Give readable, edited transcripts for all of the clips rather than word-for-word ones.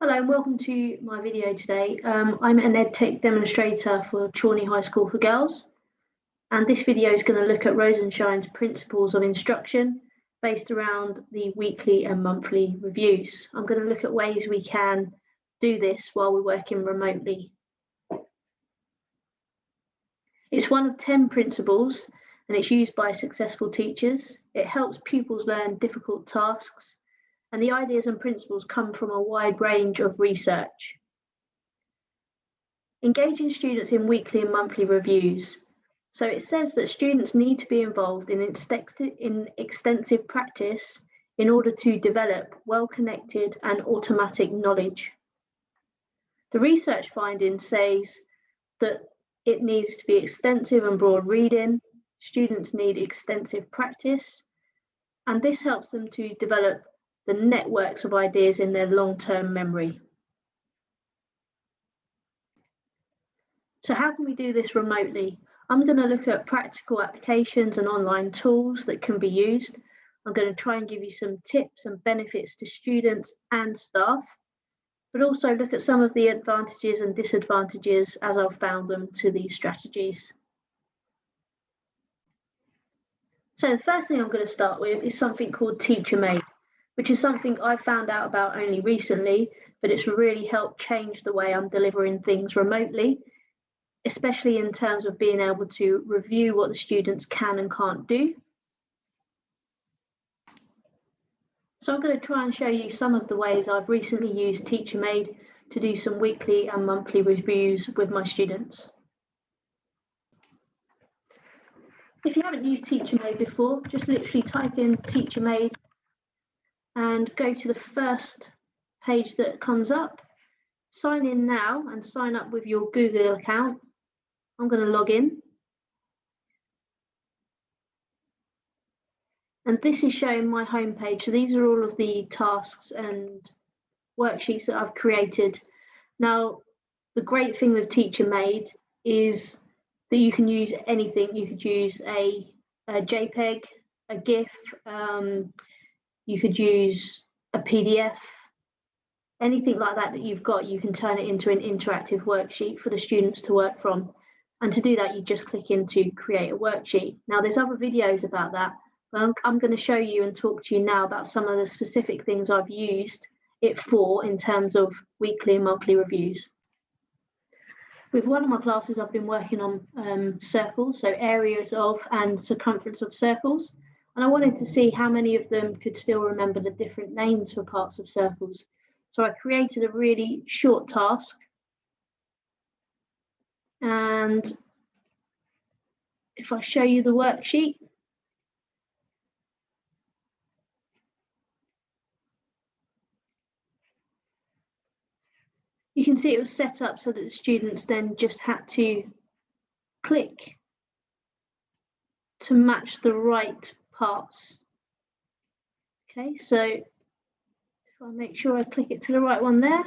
Hello and welcome to my video today. I'm an EdTech demonstrator for Chorney High School for Girls, and this video is going to look at Rosenshine's principles of instruction based around the weekly and monthly reviews. I'm going to look at ways we can do this while we're working remotely. It's one of 10 principles and it's used by successful teachers. It helps pupils learn difficult tasks, and the ideas and principles come from a wide range of research. Engaging students in weekly and monthly reviews. So it says that students need to be involved in extensive practice in order to develop well-connected and automatic knowledge. The research findings says that it needs to be extensive and broad reading, students need extensive practice, and this helps them to develop the networks of ideas in their long-term memory. So how can we do this remotely? I'm going to look at practical applications and online tools that can be used. I'm going to try and give you some tips and benefits to students and staff, but also look at some of the advantages and disadvantages as I've found them to these strategies. So the first thing I'm going to start with is something called Teacher Made, which is something I found out about only recently, but it's really helped change the way I'm delivering things remotely, especially in terms of being able to review what the students can and can't do. So I'm going to try and show you some of the ways I've recently used Teacher Made to do some weekly and monthly reviews with my students. If you haven't used Teacher Made before, just literally type in Teacher Made and go to the first page that comes up. Sign in now and sign up with your Google account. I'm going to log in. And this is showing my homepage. So these are all of the tasks and worksheets that I've created. Now, the great thing with Teacher Made is that you can use anything. You could use a JPEG, a GIF, you could use a PDF, anything like that that you've got, you can turn it into an interactive worksheet for the students to work from. And to do that, you just click into create a worksheet. Now there's other videos about that, but I'm going to show you and talk to you now about some of the specific things I've used it for in terms of weekly and monthly reviews. With one of my classes, I've been working on circles, so areas of and circumference of circles. And I wanted to see how many of them could still remember the different names for parts of circles. So I created a really short task. And if I show you the worksheet, you can see it was set up so that the students then just had to click to match the right parts. Okay, so if I make sure I click it to the right one there.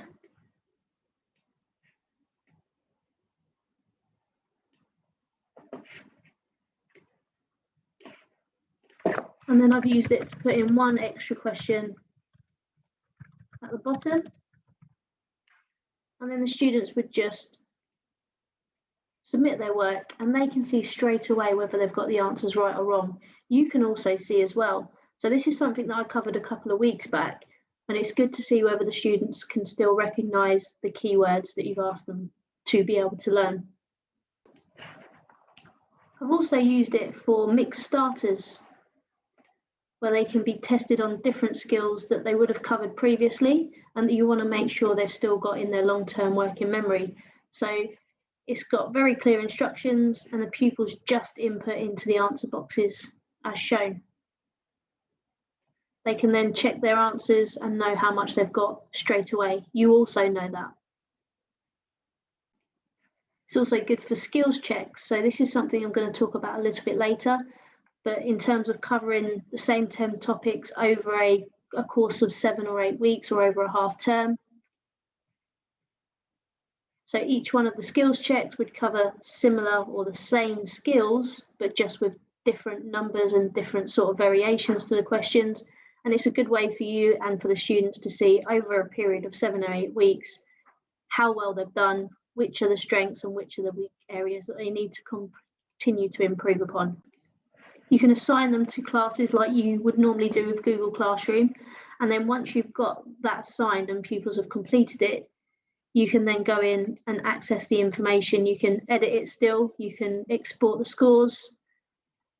And then I've used it to put in one extra question at the bottom. And then the students would just submit their work and they can see straight away whether they've got the answers right or wrong. You can also see as well. So this is something that I covered a couple of weeks back, and it's good to see whether the students can still recognise the keywords that you've asked them to be able to learn. I've also used it for mixed starters, where they can be tested on different skills that they would have covered previously and that you want to make sure they've still got in their long-term working memory. So it's got very clear instructions and the pupils just input into the answer boxes as shown. They can then check their answers and know how much they've got straight away. You also know that. It's also good for skills checks. So this is something I'm going to talk about a little bit later, but in terms of covering the same 10 topics over a course of 7 or 8 weeks or over a half term. So each one of the skills checks would cover similar or the same skills, but just with different numbers and different sort of variations to the questions. And it's a good way for you and for the students to see over a period of 7 or 8 weeks how well they've done, which are the strengths and which are the weak areas that they need to continue to improve upon. You can assign them to classes like you would normally do with Google Classroom. And then once you've got that assigned and pupils have completed it, you can then go in and access the information. You can edit it still, you can export the scores,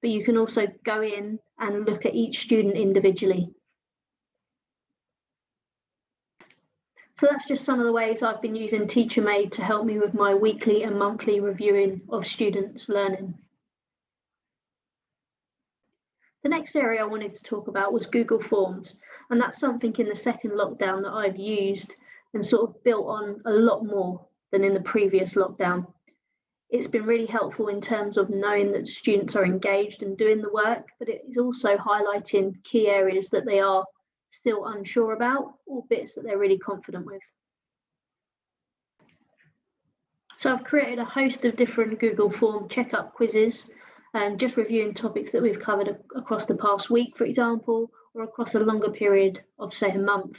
but you can also go in and look at each student individually. So that's just some of the ways I've been using TeacherMade to help me with my weekly and monthly reviewing of students' learning. The next area I wanted to talk about was Google Forms, and that's something in the second lockdown that I've used and sort of built on a lot more than in the previous lockdown. It's been really helpful in terms of knowing that students are engaged and doing the work, but it is also highlighting key areas that they are still unsure about or bits that they're really confident with. So I've created a host of different Google Form checkup quizzes, just reviewing topics that we've covered across the past week, for example, or across a longer period of, say, a month.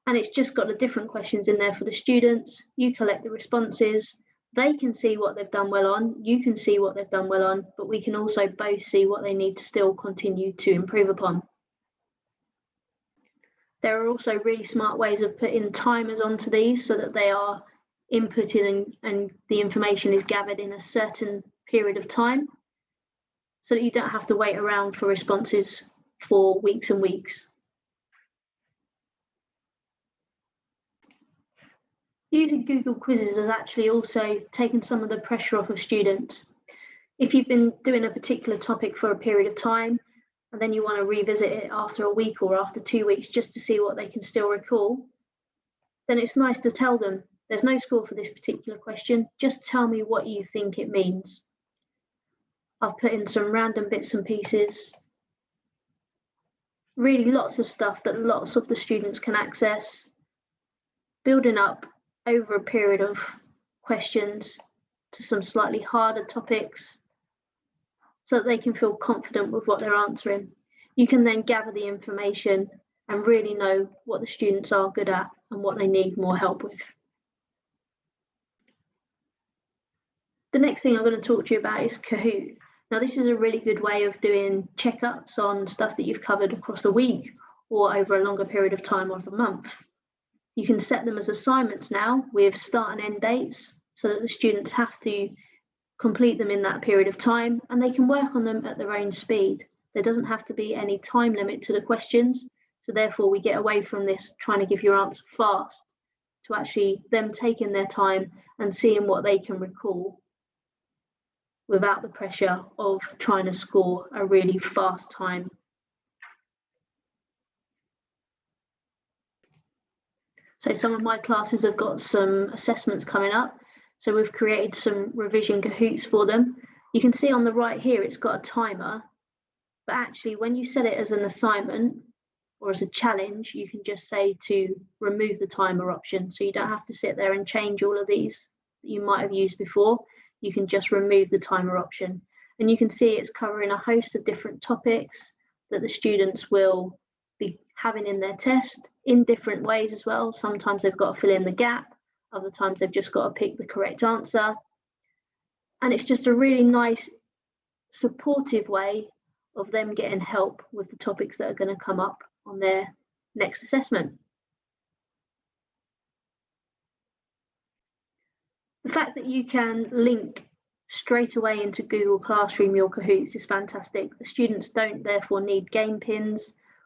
And it's just got the different questions in there for the students. You collect the responses. They can see what they've done well on. You can see what they've done well on, but we can also both see what they need to still continue to improve upon. There are also really smart ways of putting timers onto these so that they are inputted and the information is gathered in a certain period of time, so that you don't have to wait around for responses for weeks and weeks. Using Google Quizzes has actually also taken some of the pressure off of students. If you've been doing a particular topic for a period of time, and then you want to revisit it after a week or after 2 weeks just to see what they can still recall, then it's nice to tell them, there's no score for this particular question, just tell me what you think it means. I've put in some random bits and pieces, really lots of stuff that lots of the students can access, building up over a period of questions to some slightly harder topics so that they can feel confident with what they're answering. You can then gather the information and really know what the students are good at and what they need more help with. The next thing I'm going to talk to you about is Kahoot. Now, this is a really good way of doing checkups on stuff that you've covered across a week or over a longer period of time of a month. You can set them as assignments now with start and end dates so that the students have to complete them in that period of time, and they can work on them at their own speed. There doesn't have to be any time limit to the questions, so therefore we get away from this trying to give your answer fast to actually them taking their time and seeing what they can recall without the pressure of trying to score a really fast time. So some of my classes have got some assessments coming up. So we've created some revision Kahoots for them. You can see on the right here, it's got a timer, but actually when you set it as an assignment or as a challenge, you can just say to remove the timer option. So you don't have to sit there and change all of these that you might have used before. You can just remove the timer option. And you can see it's covering a host of different topics that the students will be having in their test in different ways as well. Sometimes they've got to fill in the gap. Other times they've just got to pick the correct answer. And it's just a really nice, supportive way of them getting help with the topics that are going to come up on their next assessment. The fact that you can link straight away into Google Classroom your Kahoots is fantastic. The students don't therefore need game pins.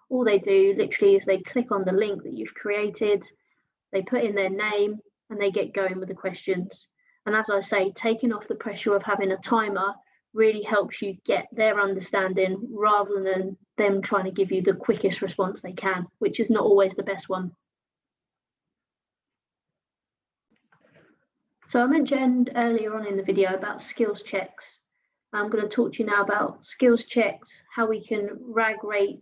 All they do literally is they click on the link that you've created, they put in their name, and they get going with the questions. And as I say, taking off the pressure of having a timer really helps you get their understanding rather than them trying to give you the quickest response they can, which is not always the best one. So I mentioned earlier on in the video about skills checks. I'm going to talk to you now about skills checks, how we can RAG rate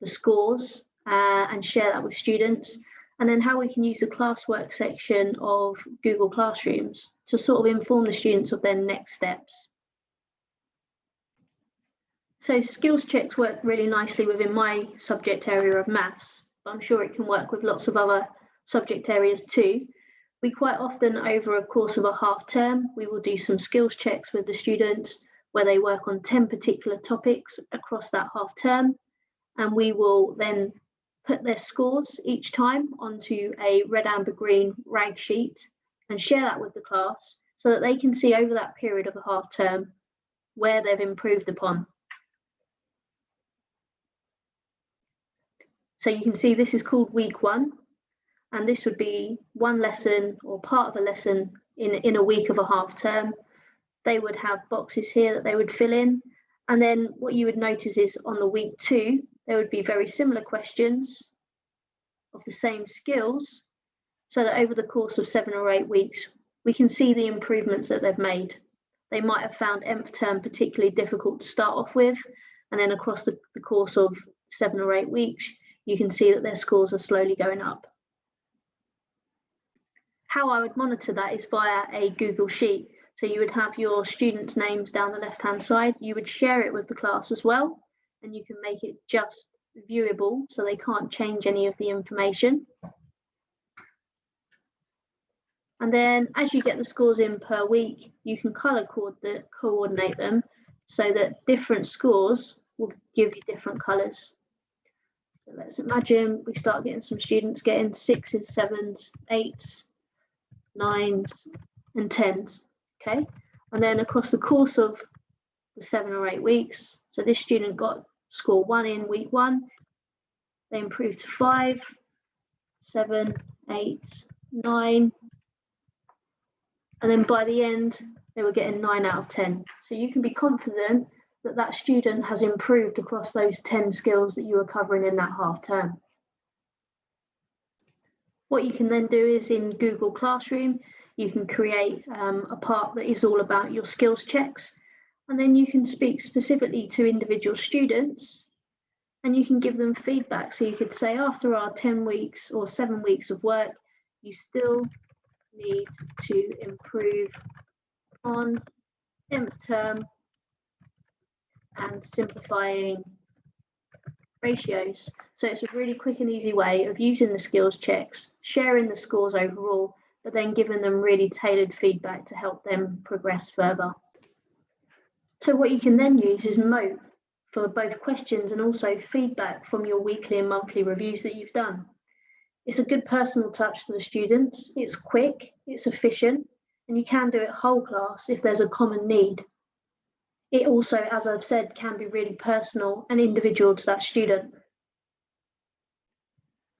the scores and share that with students, and then how we can use the classwork section of Google Classrooms to sort of inform the students of their next steps. So skills checks work really nicely within my subject area of maths, but I'm sure it can work with lots of other subject areas too. We quite often, over a course of a half term, we will do some skills checks with the students where they work on 10 particular topics across that half term, and we will then put their scores each time onto a red, amber, green rag sheet and share that with the class so that they can see over that period of a half term where they've improved upon. So you can see this is called week 1, and this would be one lesson or part of a lesson in a week of a half term. They would have boxes here that they would fill in, and then what you would notice is on the week 2 there would be very similar questions of the same skills, so that over the course of 7 or 8 weeks we can see the improvements that they've made. They might have found nth term particularly difficult to start off with, and then across the course of 7 or 8 weeks you can see that their scores are slowly going up. How I would monitor that is via a Google Sheet. So you would have your students' names down the left-hand side. You would share it with the class as well, and you can make it just viewable so they can't change any of the information. And then as you get the scores in per week, you can colour coordinate them so that different scores will give you different colours. So let's imagine we start getting some students getting 6s, 7s, 8s, 9s and 10s, okay? And then across the course of the 7 or 8 weeks, so this student got score 1 in week 1, they improved to 5, 7, 8, 9, and then by the end they were getting 9 out of 10. So you can be confident that that student has improved across those 10 skills that you were covering in that half term. What you can then do is in Google Classroom, you can create a part that is all about your skills checks, and then you can speak specifically to individual students and you can give them feedback. So you could say after our 10 weeks or 7 weeks of work, you still need to improve on nth term and simplifying ratios. So it's a really quick and easy way of using the skills checks, sharing the scores overall, but then giving them really tailored feedback to help them progress further. So what you can then use is Mote for both questions and also feedback from your weekly and monthly reviews that you've done. It's a good personal touch to the students, it's quick, it's efficient, and you can do it whole class if there's a common need. It also, as I've said, can be really personal and individual to that student.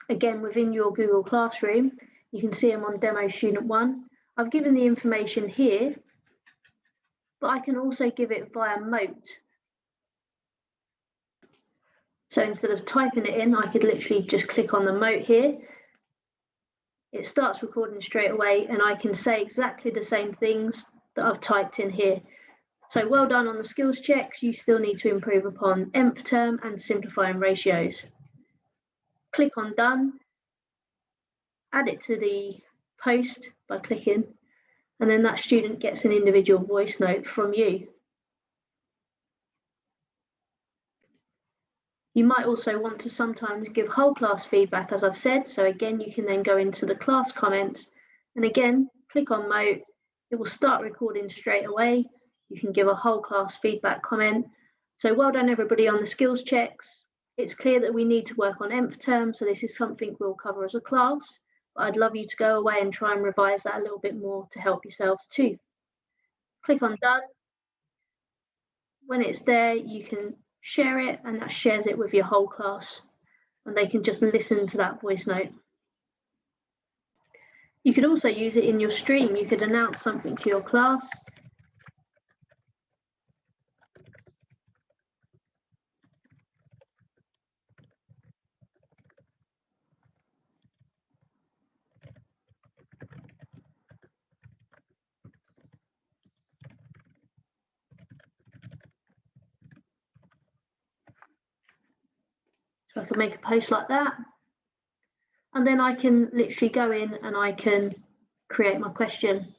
Again, within your Google Classroom, you can see them on Demo Student 1. I've given the information here, but I can also give it via Mote. So instead of typing it in, I could literally just click on the Mote here. It starts recording straight away, and I can say exactly the same things that I've typed in here. So well done on the skills checks. You still need to improve upon nth term and simplifying ratios. Click on done, add it to the post by clicking, and then that student gets an individual voice note from you. You might also want to sometimes give whole class feedback, as I've said. So again, you can then go into the class comments and again, click on Mote. It will start recording straight away. You can give a whole class feedback comment. So well done everybody on the skills checks. It's clear that we need to work on nth term, so this is something we'll cover as a class, but I'd love you to go away and try and revise that a little bit more to help yourselves too. Click on done. When it's there, you can share it, and that shares it with your whole class, and they can just listen to that voice note. You could also use it in your stream. You could announce something to your class. So I can make a post like that. And then I can literally go in and I can create my question.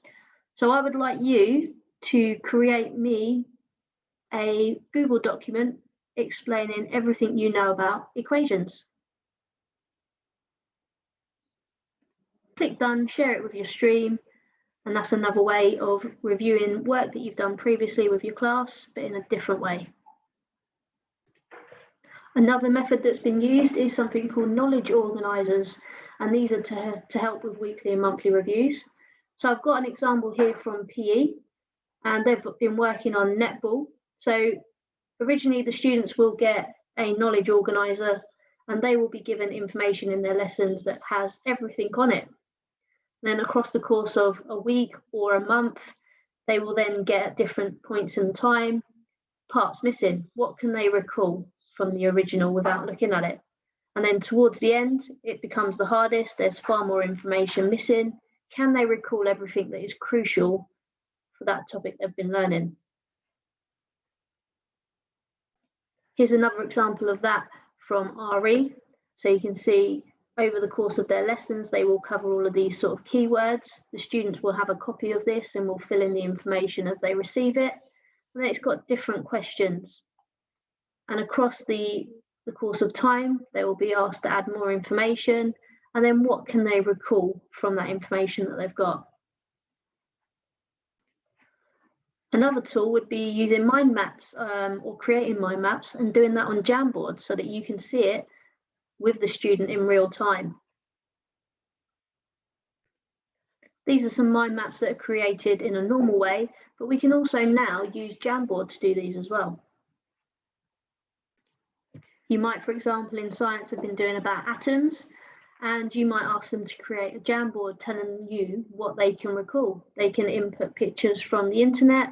So I would like you to create me a Google document explaining everything you know about equations. Click done, share it with your stream, and that's another way of reviewing work that you've done previously with your class, but in a different way. Another method that's been used is something called knowledge organisers, and these are to help with weekly and monthly reviews. So I've got an example here from PE, and they've been working on netball. So originally the students will get a knowledge organiser, and they will be given information in their lessons that has everything on it. Then across the course of a week or a month, they will then get at different points in time parts missing. What can they recall from the original without looking at it? And then towards the end, it becomes the hardest. There's far more information missing. Can they recall everything that is crucial for that topic they've been learning? Here's another example of that from RE. So you can see over the course of their lessons, they will cover all of these sort of keywords. The students will have a copy of this and will fill in the information as they receive it. And then it's got different questions. And across the course of time, they will be asked to add more information. And then what can they recall from that information that they've got? Another tool would be using mind maps or creating mind maps and doing that on Jamboard so that you can see it with the student in real time. These are some mind maps that are created in a normal way, but we can also now use Jamboard to do these as well. You might, for example, in science have been doing about atoms, and you might ask them to create a Jamboard telling you what they can recall. They can input pictures from the internet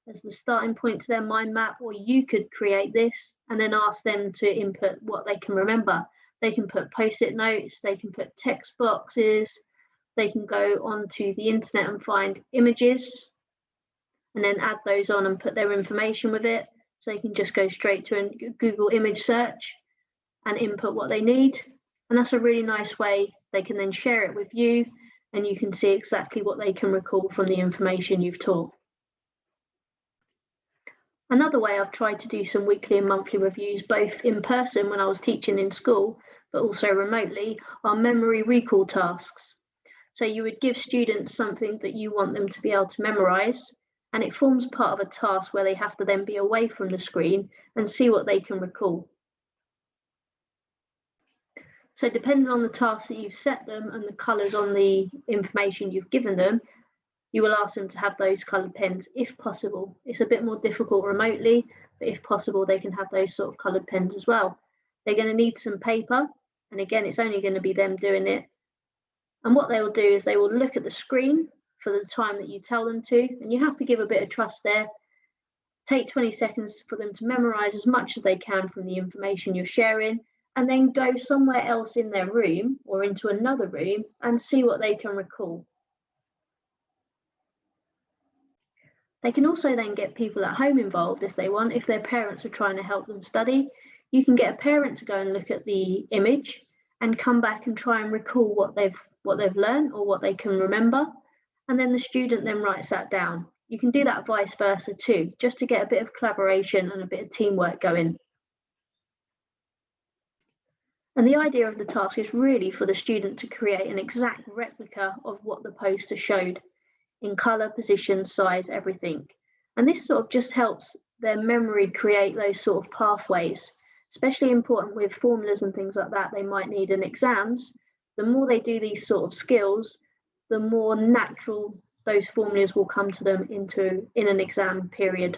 as the starting point to their mind map, or you could create this and then ask them to input what they can remember. They can put post-it notes, they can put text boxes, they can go onto the internet and find images and then add those on and put their information with it. So they can just go straight to a Google image search and input what they need. And that's a really nice way. They can then share it with you and you can see exactly what they can recall from the information you've taught. Another way I've tried to do some weekly and monthly reviews, both in person when I was teaching in school, but also remotely, are memory recall tasks. So you would give students something that you want them to be able to memorise, and it forms part of a task where they have to then be away from the screen and see what they can recall. So depending on the task that you've set them and the colours on the information you've given them, you will ask them to have those coloured pens if possible. It's a bit more difficult remotely, but if possible, they can have those sort of coloured pens as well. They're going to need some paper, and again, it's only going to be them doing it. And what they will do is they will look at the screen for the time that you tell them to, and you have to give a bit of trust there. Take 20 seconds for them to memorise as much as they can from the information you're sharing, and then go somewhere else in their room or into another room and see what they can recall. They can also then get people at home involved if they want. If their parents are trying to help them study, you can get a parent to go and look at the image and come back and try and recall what they've learned or what they can remember. And then the student then writes that down. You can do that vice versa too, just to get a bit of collaboration and a bit of teamwork going. And the idea of the task is really for the student to create an exact replica of what the poster showed, in colour, position, size, everything. And this sort of just helps their memory create those sort of pathways, especially important with formulas and things like that they might need in exams. The more they do these sort of skills, the more natural those formulas will come to them in an exam period.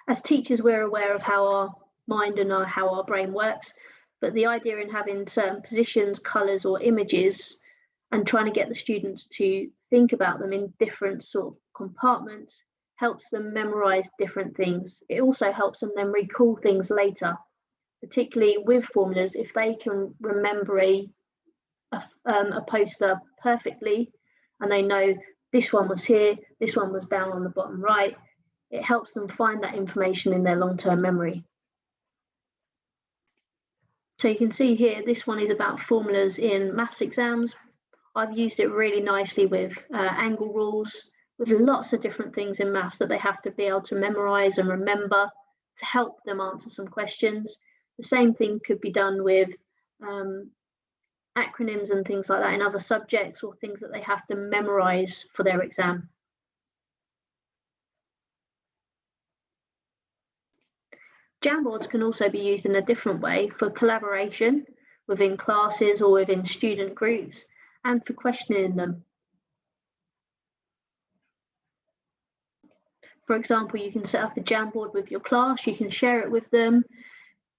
As teachers, we're aware of how our mind and how our brain works, but the idea in having certain positions, colours or images and trying to get the students to think about them in different sort of compartments helps them memorize different things. It also helps them then recall things later, particularly with formulas. If they can remember a poster perfectly and they know this one was here, this one was down on the bottom right, it helps them find that information in their long-term memory. So you can see here, this one is about formulas in maths exams. I've used it really nicely with angle rules, with lots of different things in maths that they have to be able to memorise and remember. to help them answer some questions. The same thing could be done with acronyms and things like that in other subjects, or things that they have to memorize for their exam. Jamboards can also be used in a different way for collaboration within classes or within student groups, and for questioning them. For example, you can set up a Jamboard with your class, you can share it with them,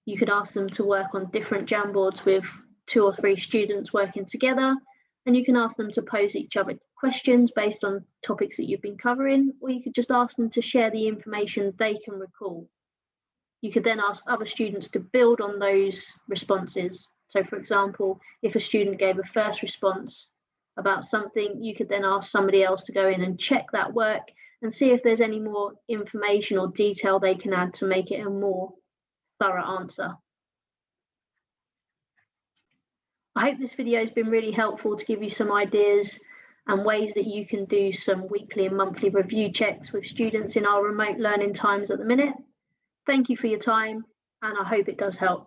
you could ask them to work on different Jamboards with 2 or 3 students working together, and you can ask them to pose each other questions based on topics that you've been covering, or you could just ask them to share the information they can recall. You could then ask other students to build on those responses. So for example, if a student gave a first response about something, you could then ask somebody else to go in and check that work and see if there's any more information or detail they can add to make it a more thorough answer. I hope this video has been really helpful to give you some ideas and ways that you can do some weekly and monthly review checks with students in our remote learning times at the minute. Thank you for your time, and I hope it does help.